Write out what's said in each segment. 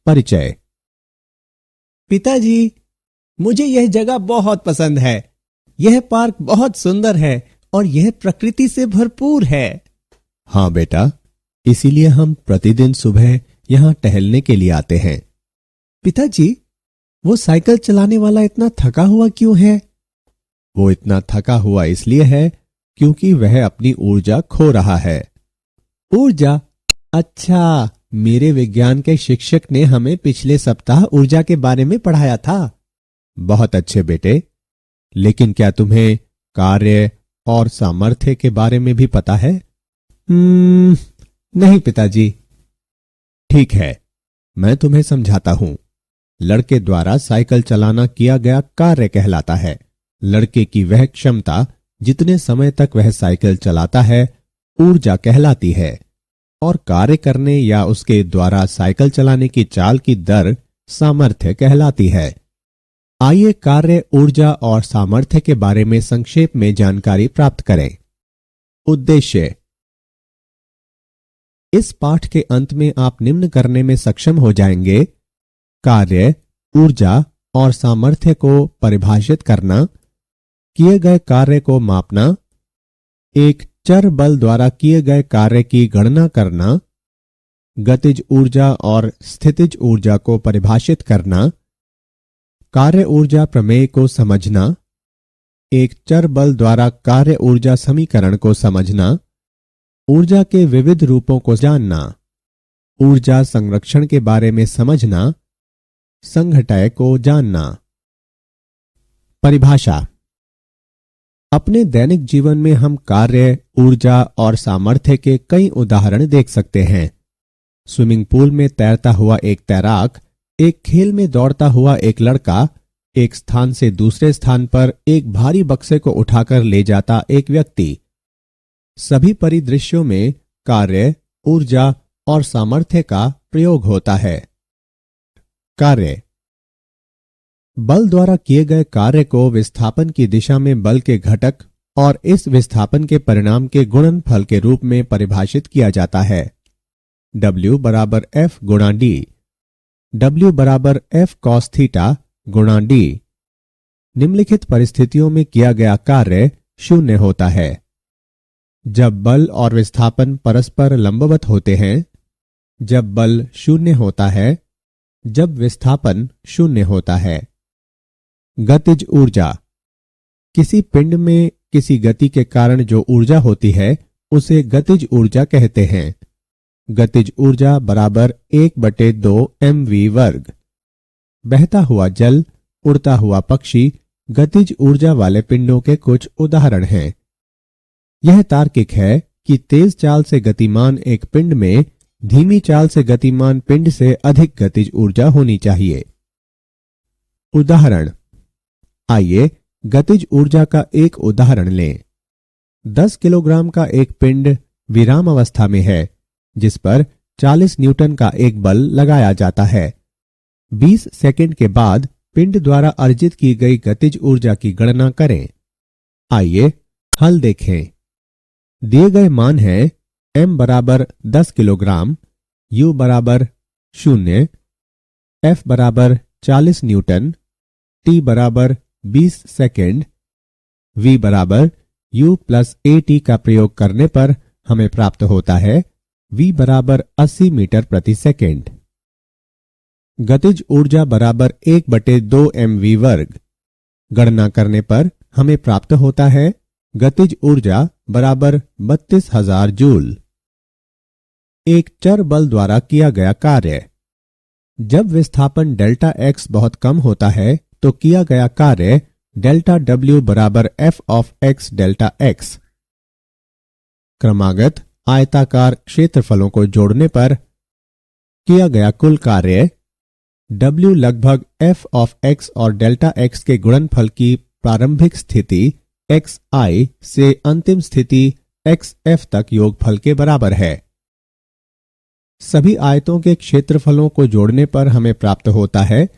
परिचय। पिताजी, मुझे यह जगह बहुत पसंद है। यह पार्क बहुत सुंदर है और यह प्रकृति से भरपूर है। हाँ बेटा, इसीलिए हम प्रतिदिन सुबह यहाँ टहलने के लिए आते हैं। पिताजी, वो साइकिल चलाने वाला इतना थका हुआ क्यों है? वो इतना थका हुआ इसलिए है क्योंकि वह अपनी ऊर्जा खो रहा है। ऊर्जा? अच्छा, मेरे विज्ञान के शिक्षक ने हमें पिछले सप्ताह ऊर्जा के बारे में पढ़ाया था। बहुत अच्छे बेटे, लेकिन क्या तुम्हें कार्य और सामर्थ्य के बारे में भी पता है? नहीं पिताजी। ठीक है, मैं तुम्हें समझाता हूं। लड़के द्वारा साइकिल चलाना किया गया कार्य कहलाता है। लड़के की वह क्षमता जितने समय तक वह साइकिल चलाता है ऊर्जा कहलाती है, और कार्य करने या उसके द्वारा साइकिल चलाने की चाल की दर सामर्थ्य कहलाती है। आइए कार्य, ऊर्जा और सामर्थ्य के बारे में संक्षेप में जानकारी प्राप्त करें। उद्देश्य। इस पाठ के अंत में आप निम्न करने में सक्षम हो जाएंगे: कार्य, ऊर्जा और सामर्थ्य को परिभाषित करना, किए गए कार्य को मापना, एक चर बल द्वारा किए गए कार्य की गणना करना, गतिज ऊर्जा और स्थितिज ऊर्जा को परिभाषित करना, कार्य ऊर्जा प्रमेय को समझना, एक चर बल द्वारा कार्य ऊर्जा समीकरण को समझना, ऊर्जा के विविध रूपों को जानना, ऊर्जा संरक्षण के बारे में समझना, संघटय को जानना। परिभाषा। अपने दैनिक जीवन में हम कार्य, ऊर्जा और सामर्थ्य के कई उदाहरण देख सकते हैं। स्विमिंग पूल में तैरता हुआ एक तैराक, एक खेल में दौड़ता हुआ एक लड़का, एक स्थान से दूसरे स्थान पर एक भारी बक्से को उठाकर ले जाता एक व्यक्ति। सभी परिदृश्यों में कार्य, ऊर्जा और सामर्थ्य का प्रयोग होता है। कार्य। बल द्वारा किए गए कार्य को विस्थापन की दिशा में बल के घटक और इस विस्थापन के परिणाम के गुणनफल के रूप में परिभाषित किया जाता है। W बराबर F गुणा D। W बराबर F cos थीटा गुणा D। निम्नलिखित परिस्थितियों में किया गया कार्य शून्य होता है: जब बल और विस्थापन परस्पर लंबवत होते हैं, जब बल शून्य होता है, जब विस्थापन शून्य होता है। गतिज ऊर्जा। किसी पिंड में किसी गति के कारण जो ऊर्जा होती है उसे गतिज ऊर्जा कहते हैं। गतिज ऊर्जा बराबर 1/2 mv वर्ग। बहता हुआ जल, उड़ता हुआ पक्षी गतिज ऊर्जा वाले पिंडों के कुछ उदाहरण हैं। यह तार्किक है कि तेज चाल से गतिमान एक पिंड में धीमी चाल से गतिमान पिंड से अधिक गतिज ऊर्जा होनी चाहिए। उदाहरण। आइए गतिज ऊर्जा का एक उदाहरण लें। 10 किलोग्राम का एक पिंड विराम अवस्था में है जिस पर 40 न्यूटन का एक बल लगाया जाता है। 20 सेकंड के बाद पिंड द्वारा अर्जित की गई गतिज ऊर्जा की गणना करें। आइए हल देखें। दिए गए मान हैं m बराबर 10 किलोग्राम, u बराबर 0, f बराबर 40 न्यूटन, t बराबर 20 सेकेंड, v बराबर u प्लस at का प्रयोग करने पर हमें प्राप्त होता है v बराबर 80 मीटर प्रति सेकेंड। गतिज ऊर्जा बराबर 1/2 mv वर्ग। गणना करने पर हमें प्राप्त होता है गतिज ऊर्जा बराबर 32,000 जूल। एक चर बल द्वारा किया गया कार्य। जब विस्थापन डेल्टा x बहुत कम होता है तो किया गया कार्य डेल्टा W बराबर f of x delta x। क्रमागत आयताकार क्षेत्रफलों को जोड़ने पर किया गया कुल कार्य W लगभग f ऑफ x और डेल्टा x के गुणनफल की प्रारंभिक स्थिति xi से अंतिम स्थिति xf तक योगफल के बराबर है। सभी आयतों के क्षेत्रफलों को जोड़ने पर हमें प्राप्त होता है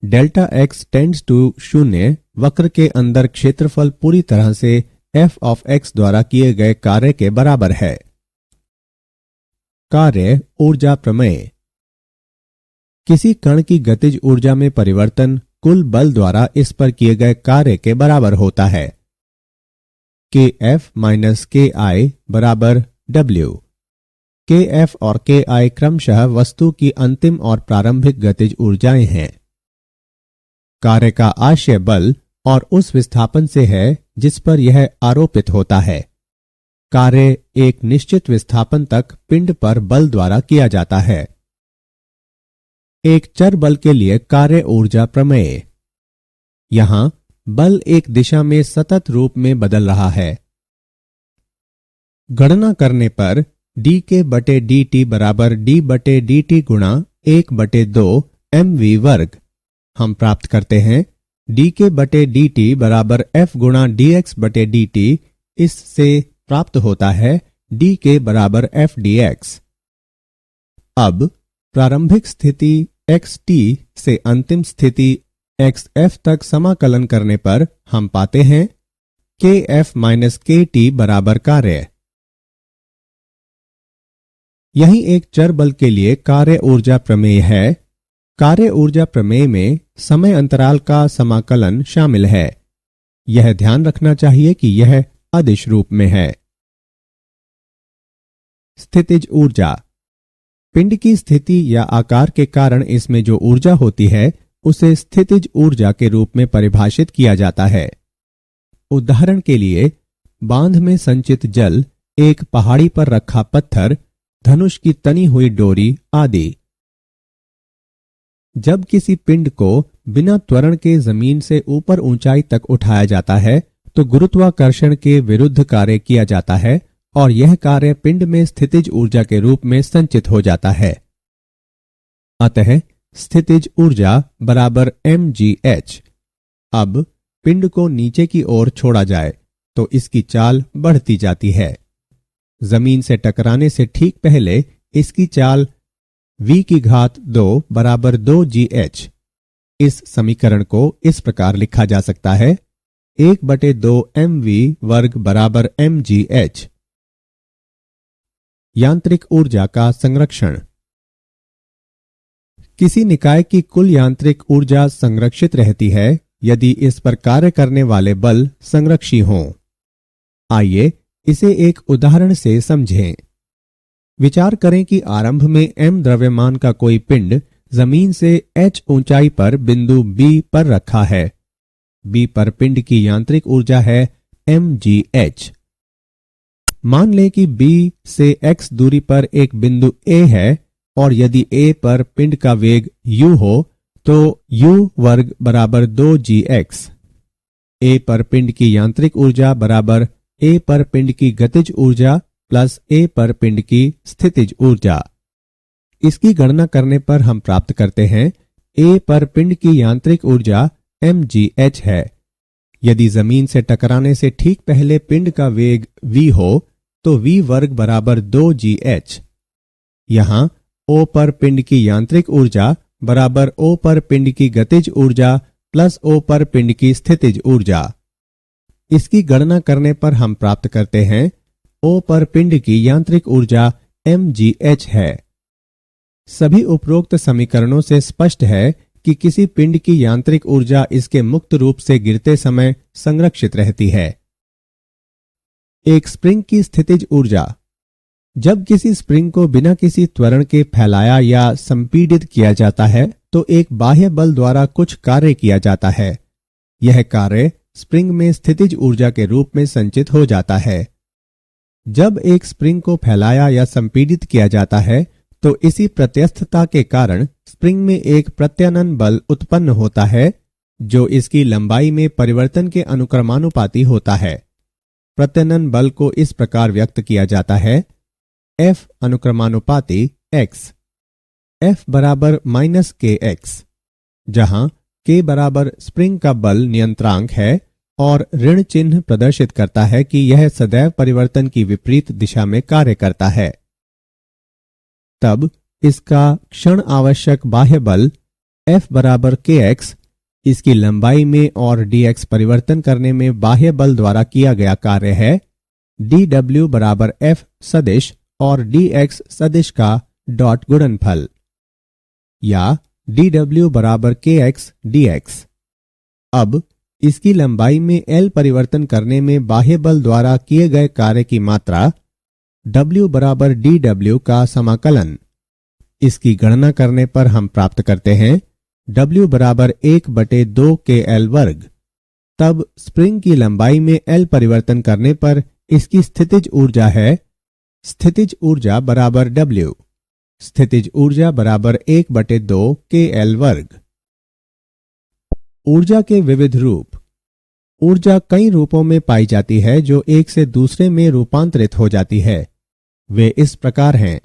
डेल्टा x टेंड्स टू 0 वक्र के अंदर क्षेत्रफल पूरी तरह से f ऑफ x द्वारा किए गए कार्य के बराबर है। कार्य ऊर्जा प्रमेय। किसी कण की गतिज ऊर्जा में परिवर्तन कुल बल द्वारा इस पर किए गए कार्य के बराबर होता है। Kf माइनस Ki बराबर W। Kf और Ki क्रमशः वस्तु की अंतिम और प्रारंभिक गतिज ऊर्जाएं हैं। कार्य का आशय बल और उस विस्थापन से है जिस पर यह आरोपित होता है। कार्य एक निश्चित विस्थापन तक पिंड पर बल द्वारा किया जाता है। एक चर बल के लिए कार्य ऊर्जा प्रमेय। यहां बल एक दिशा में सतत रूप में बदल रहा है। गणना करने पर dk बटे dt बराबर d बटे dt गुणा 1/2 mv वर्ग हम प्राप्त करते हैं। dk बटे dt बराबर f गुणा dx बटे dt। इससे प्राप्त होता है dk बराबर f dx। अब प्रारंभिक स्थिति xt से अंतिम स्थिति xf तक समाकलन करने पर हम पाते हैं kf माइनस kt बराबर कार्य। यही एक चर बल के लिए कार्य ऊर्जा प्रमेय है। कार्य ऊर्जा प्रमेय में समय अंतराल का समाकलन शामिल है। यह ध्यान रखना चाहिए कि यह अदिश रूप में है। स्थितिज ऊर्जा। पिंड की स्थिति या आकार के कारण इसमें जो ऊर्जा होती है उसे स्थितिज ऊर्जा के रूप में परिभाषित किया जाता है। उदाहरण के लिए बांध में संचित जल, एक पहाड़ी पर रखा पत्थर, धनुष की तनी हुई डोरी आदि। जब किसी पिंड को बिना त्वरण के जमीन से ऊपर ऊंचाई तक उठाया जाता है तो गुरुत्वाकर्षण के विरुद्ध कार्य किया जाता है और यह कार्य पिंड में स्थितिज ऊर्जा के रूप में संचित हो जाता है। अतः स्थितिज ऊर्जा बराबर mgh। अब पिंड को नीचे की ओर छोड़ा जाए तो इसकी चाल बढ़ती जाती है। जमीन से टकराने से ठीक पहले इसकी चाल v⁵ बराबर 2gh। इस समीकरण को इस प्रकार लिखा जा सकता है 1/2 mv वर्ग बराबर mgh। यांत्रिक ऊर्जा का संरक्षण। किसी निकाय की कुल यांत्रिक ऊर्जा संरक्षित रहती है यदि इस पर कार्य करने वाले बल संरक्षी हों। आइए इसे एक उदाहरण से समझें। विचार करें कि आरंभ में m द्रव्यमान का कोई पिंड जमीन से h ऊंचाई पर बिंदु B पर रखा है। B पर पिंड की यांत्रिक ऊर्जा है mgh। मान लें कि B से x दूरी पर एक बिंदु A है और यदि A पर पिंड का वेग u हो तो u वर्ग बराबर 2gx। A पर पिंड की यांत्रिक ऊर्जा बराबर A पर पिंड की गतिज ऊर्जा प्लस A पर पिंड की स्थितिज ऊर्जा। इसकी गणना करने पर हम प्राप्त करते हैं A पर पिंड की यांत्रिक ऊर्जा mgh है। यदि जमीन से टकराने से ठीक पहले पिंड का वेग v हो तो v वर्ग बराबर 2gh। यहां O पर पिंड की यांत्रिक ऊर्जा बराबर O पर पिंड की गतिज ऊर्जा प्लस O पर पिंड की स्थितिज ऊर्जा। इसकी गणना करने पर हम प्राप्त करते हैं O पर पिंड की यांत्रिक ऊर्जा mgh है। सभी उपरोक्त समीकरणों से स्पष्ट है कि किसी पिंड की यांत्रिक ऊर्जा इसके मुक्त रूप से गिरते समय संरक्षित रहती है। एक स्प्रिंग की स्थितिज ऊर्जा। जब किसी स्प्रिंग को बिना किसी त्वरण के फैलाया या संपीड़ित किया जाता है तो एक बाह्य बल द्वारा कुछ कार्य किया जाता है। यह कार्य स्प्रिंग में स्थितिज ऊर्जा के रूप में संचित हो जाता है। जब एक स्प्रिंग को फैलाया या संपीड़ित किया जाता है तो इसी प्रत्यस्थता के कारण स्प्रिंग में एक प्रत्यानयन बल उत्पन्न होता है जो इसकी लंबाई में परिवर्तन के अनुक्रमानुपाती होता है। प्रत्यानयन बल को इस प्रकार व्यक्त किया जाता है F अनुक्रमानुपाती x। F बराबर -kx, जहां k बराबर स्प्रिंग का बल नियंत्रांक है और ऋण चिन्ह प्रदर्शित करता है कि यह सदैव परिवर्तन की विपरीत दिशा में कार्य करता है। तब इसका क्षण आवश्यक बाह्य बल F बराबर kx इसकी लंबाई में और dx परिवर्तन करने में बाह्य बल द्वारा किया गया कार्य है। dw बराबर F सदिश और dx सदिश का डॉट गुणनफल, या dw बराबर kx dx। अब इसकी लंबाई में L परिवर्तन करने में बाह्य बल द्वारा किए गए कार्य की मात्रा W बराबर dw का समाकलन। इसकी गणना करने पर हम प्राप्त करते हैं W बराबर 1/2 KL वर्ग। तब स्प्रिंग की लंबाई में L परिवर्तन करने पर इसकी स्थितिज ऊर्जा है स्थितिज ऊर्जा बराबर W। स्थितिज ऊर्जा बराबर 1/2 KL वर्ग। ऊर्जा के विविध रूप। ऊर्जा कई रूपों में पाई जाती है जो एक से दूसरे में रूपांतरित हो जाती है। वे इस प्रकार हैं: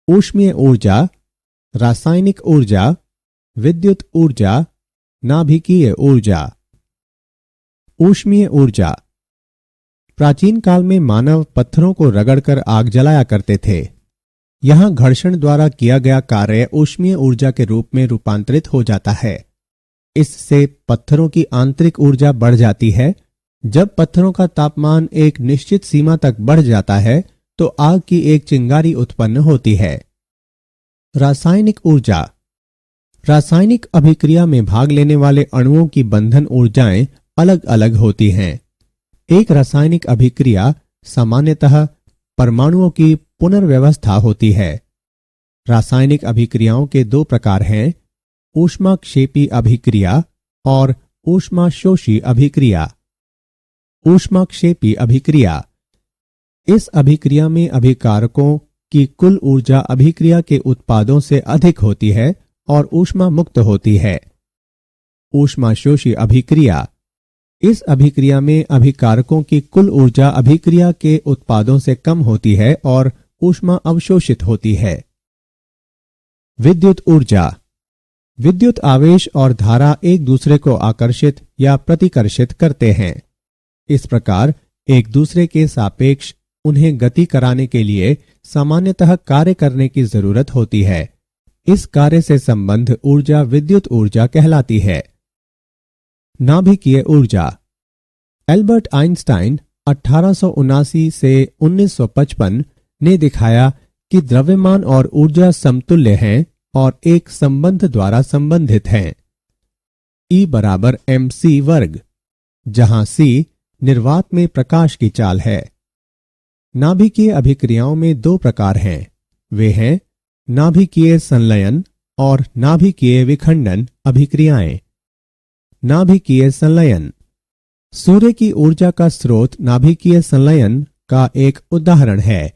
ऊष्मीय ऊर्जा, रासायनिक ऊर्जा, विद्युत ऊर्जा, नाभिकीय ऊर्जा। ऊष्मीय ऊर्जा। प्राचीन काल में मानव पत्थरों को रगड़कर आग जलाया करते थे। यहां घर्षण द्वारा किया गया कार्य ऊष्मीय ऊर्जा के रूप में रूपांतरित हो जाता है। इससे पत्थरों की आंतरिक ऊर्जा बढ़ जाती है। जब पत्थरों का तापमान एक निश्चित सीमा तक बढ़ जाता है तो आग की एक चिंगारी उत्पन्न होती है। रासायनिक ऊर्जा। रासायनिक अभिक्रिया में भाग लेने वाले अणुओं की बंधन ऊर्जाएं अलग अलग होती हैं। एक रासायनिक अभिक्रिया सामान्यतः परमाणुओं की पुनर्व्यवस्था होती है। रासायनिक अभिक्रियाओं के दो प्रकार हैं: ऊष्माक्षेपी अभिक्रिया और ऊष्माशोषी अभिक्रिया। ऊष्माक्षेपी अभिक्रिया। इस अभिक्रिया में अभिकारकों की कुल ऊर्जा अभिक्रिया के उत्पादों से अधिक होती है और ऊष्मा मुक्त होती है। ऊष्माशोषी अभिक्रिया। इस अभिक्रिया में अभिकारकों की कुल ऊर्जा अभिक्रिया के उत्पादों से कम होती है और ऊष्मा अवशोषित होती है। विद्युत ऊर्जा। विद्युत आवेश और धारा एक दूसरे को आकर्षित या प्रतिकर्षित करते हैं। इस प्रकार एक दूसरे के सापेक्ष उन्हें गति कराने के लिए सामान्यतः कार्य करने की जरूरत होती है। इस कार्य से संबद्ध ऊर्जा विद्युत ऊर्जा कहलाती है। नाभिकीय ऊर्जा। एल्बर्ट आइंस्टाइन 1879 से 1955 ने दिखाया कि द्रव्यमान और ऊर्जा समतुल्य हैं और एक संबंध द्वारा संबंधित हैं। E बराबर mc वर्ग, जहां C निर्वात में प्रकाश की चाल है। नाभिकीय अभिक्रियाओं में दो प्रकार हैं। वे हैं नाभिकीय संलयन और नाभिकीय विखंडन अभिक्रियाएं। नाभिकीय संलयन। सूर्य की ऊर्जा का स्रोत नाभिकीय संलयन का एक उदाहरण है।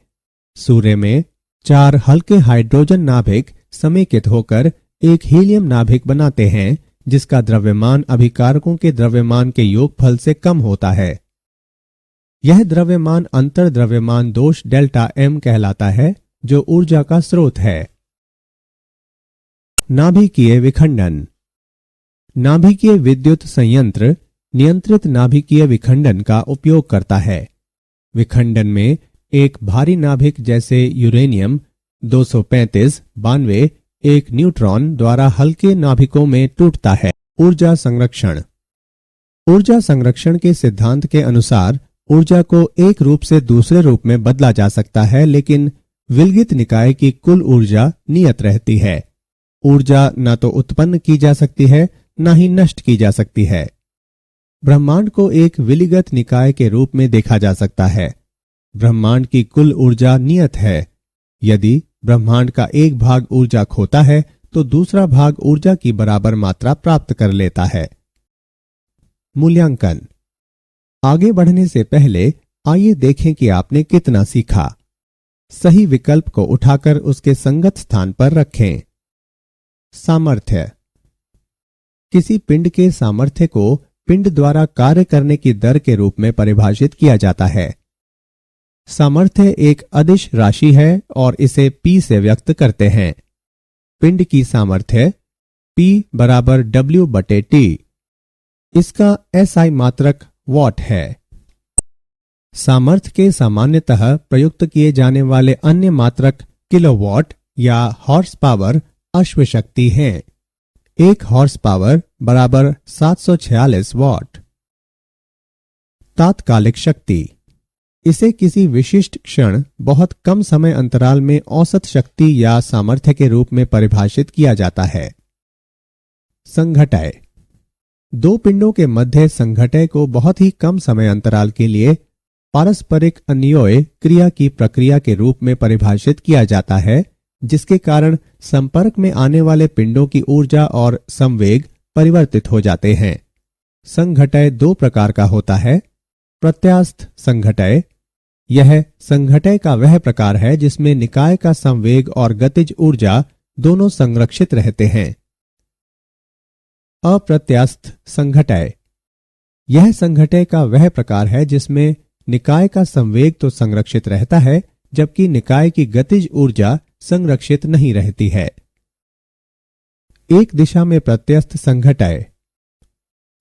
सूर्य में 4 हल्के हाइड्रोजन नाभिक समेकित होकर एक हीलियम नाभिक बनाते हैं, जिसका द्रव्यमान अभिकारकों के द्रव्यमान के योगफल से कम होता है। यह द्रव्यमान अंतर द्रव्यमान दोष डेल्टा M कहलाता है, जो ऊर्जा का स्रोत है। नाभिकीय विखंडन। नाभिकीय विद्युत संयंत्र नियंत्रित नाभिकीय विखंडन का उपयोग करता है। विखंडन में एक भारी नाभिक जैसे यूरेनियम 235 92 एक न्यूट्रॉन द्वारा हल्के नाभिकों में टूटता है। ऊर्जा संरक्षण। ऊर्जा संरक्षण के सिद्धांत के अनुसार ऊर्जा को एक रूप से दूसरे रूप में बदला जा सकता है, लेकिन विलगित निकाय की कुल ऊर्जा नियत रहती है। ऊर्जा न तो उत्पन्न की जा सकती है, न ही नष्ट की जा सकती है। ब्रह्मांड को एक विलिगत निकाय के रूप में देखा जा सकता है। ब्रह्मांड की कुल ऊर्जा नियत है। यदि ब्रह्मांड का एक भाग ऊर्जा खोता है तो दूसरा भाग ऊर्जा की बराबर मात्रा प्राप्त कर लेता है। मूल्यांकन। आगे बढ़ने से पहले आइए देखें कि आपने कितना सीखा। सही विकल्प को उठाकर उसके संगत स्थान पर रखें। सामर्थ्य। किसी पिंड के सामर्थ्य को पिंड द्वारा कार्य करने की दर के रूप में परिभाषित किया जाता है। सामर्थ्य एक अदिश राशि है और इसे P से व्यक्त करते हैं। पिंड की सामर्थ्य P बराबर W/T। इसका SI मात्रक वॉट है। सामर्थ्य के सामान्यतः प्रयुक्त किए जाने वाले अन्य मात्रक किलोवाट या हॉर्स पावर अश्व शक्ति हैं। 1 हॉर्स पावर बराबर 746 वॉट। तात्कालिक शक्ति। इसे किसी विशिष्ट क्षण बहुत कम समय अंतराल में औसत शक्ति या सामर्थ्य के रूप में परिभाषित किया जाता है। संघटय। दो पिंडों के मध्य संघटय को बहुत ही कम समय अंतराल के लिए पारस्परिक अन्योय क्रिया की प्रक्रिया के रूप में परिभाषित किया जाता है, जिसके कारण संपर्क में आने वाले पिंडों की ऊर्जा और संवेग परिवर्तित हो जाते हैं। संघटय दो प्रकार का होता है। प्रत्यास्थ संघटय। यह संघटय का वह प्रकार है जिसमें निकाय का संवेग और गतिज ऊर्जा दोनों संरक्षित रहते हैं। अप्रत्यास्थ संघटय। यह संघटय का वह प्रकार है जिसमें निकाय का संवेग तो संरक्षित रहता है, जबकि निकाय की गतिज ऊर्जा संरक्षित नहीं रहती है। एक दिशा में प्रत्यस्थ संघटय।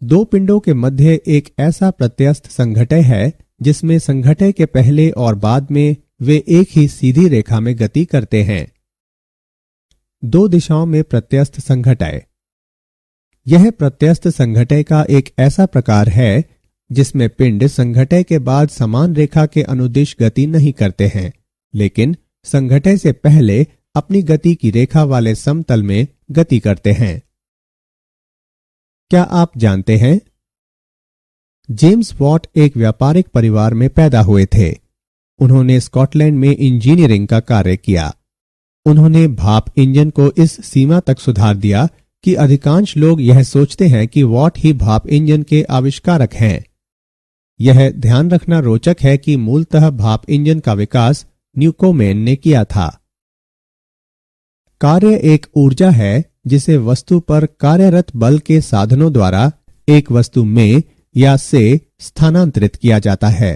दो पिंडों के मध्य एक ऐसा प्रत्यस्थ संघटय है जिसमें संघटय के पहले और बाद में वे एक ही सीधी रेखा में गति करते हैं। दो दिशाओं में प्रत्यस्थ संघटय। यह प्रत्यस्थ संघटय का एक ऐसा प्रकार है जिसमें पिंड संघटय के बाद समान रेखा के अनुदिश गति नहीं करते हैं, लेकिन संघटय से पहले अपनी गति की रेखा वाले समतल में गति करते हैं। क्या आप जानते हैं, जेम्स वॉट एक व्यापारिक परिवार में पैदा हुए थे। उन्होंने स्कॉटलैंड में इंजीनियरिंग का कार्य किया। उन्होंने भाप इंजन को इस सीमा तक सुधार दिया कि अधिकांश लोग यह सोचते हैं कि वॉट ही भाप इंजन के आविष्कारक हैं। यह ध्यान रखना रोचक है कि मूलतः भाप इंजन का विकास न्यूकोमेन ने किया था। कार्य एक ऊर्जा है जिसे वस्तु पर कार्यरत बल के साधनों द्वारा एक वस्तु में या से स्थानांतरित किया जाता है।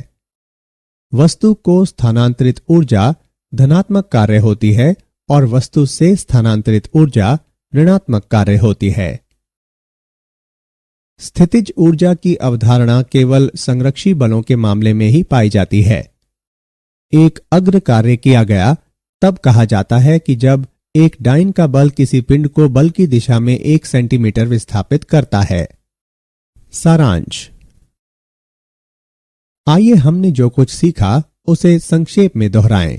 वस्तु को स्थानांतरित ऊर्जा धनात्मक कार्य होती है और वस्तु से स्थानांतरित ऊर्जा ऋणात्मक कार्य होती है। स्थितिज ऊर्जा की अवधारणा केवल संरक्षी बलों के मामले में ही पाई जाती है। एक अग्र कार्य किया गया तब कहा जाता है कि जब एक डाइन का बल किसी पिंड को बल की दिशा में 1 सेंटीमीटर विस्थापित करता है। सारांश। आइए हमने जो कुछ सीखा उसे संक्षेप में दोहराएं।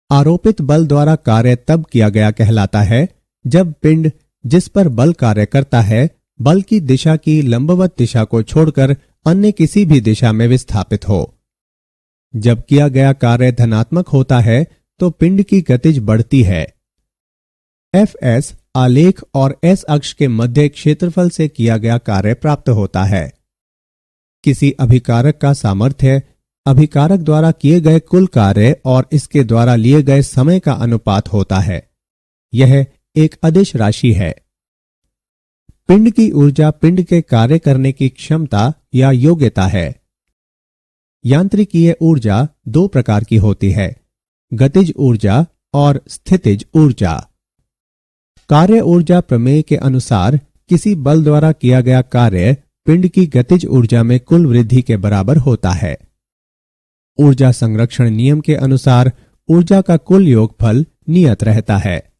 आरोपित बल द्वारा कार्य तब किया गया कहलाता है जब पिंड जिस पर बल कार्य करता है बल की दिशा की लंबवत दिशा को छोड़कर अन्य किसी भी दिशा में विस्थापित हो। जब किया गया कार्य धनात्मक होता है तो पिंड की गतिज बढ़ती है। Fs आलेख और S अक्ष के मध्य क्षेत्रफल से किया गया कार्य प्राप्त होता है। किसी अभिकारक का सामर्थ्य अभिकारक द्वारा किए गए कुल कार्य और इसके द्वारा लिए गए समय का अनुपात होता है। यह एक अदिश राशि है। पिंड की ऊर्जा पिंड के कार्य करने की क्षमता या योग्यता है। यांत्रिकीय ऊर्जा दो प्रकार की होती है, गतिज ऊर्जा और स्थितिज ऊर्जा। कार्य ऊर्जा प्रमेय के अनुसार किसी बल द्वारा किया गया कार्य पिंड की गतिज ऊर्जा में कुल वृद्धि के बराबर होता है। ऊर्जा संरक्षण नियम के अनुसार ऊर्जा का कुल योगफल नियत रहता है।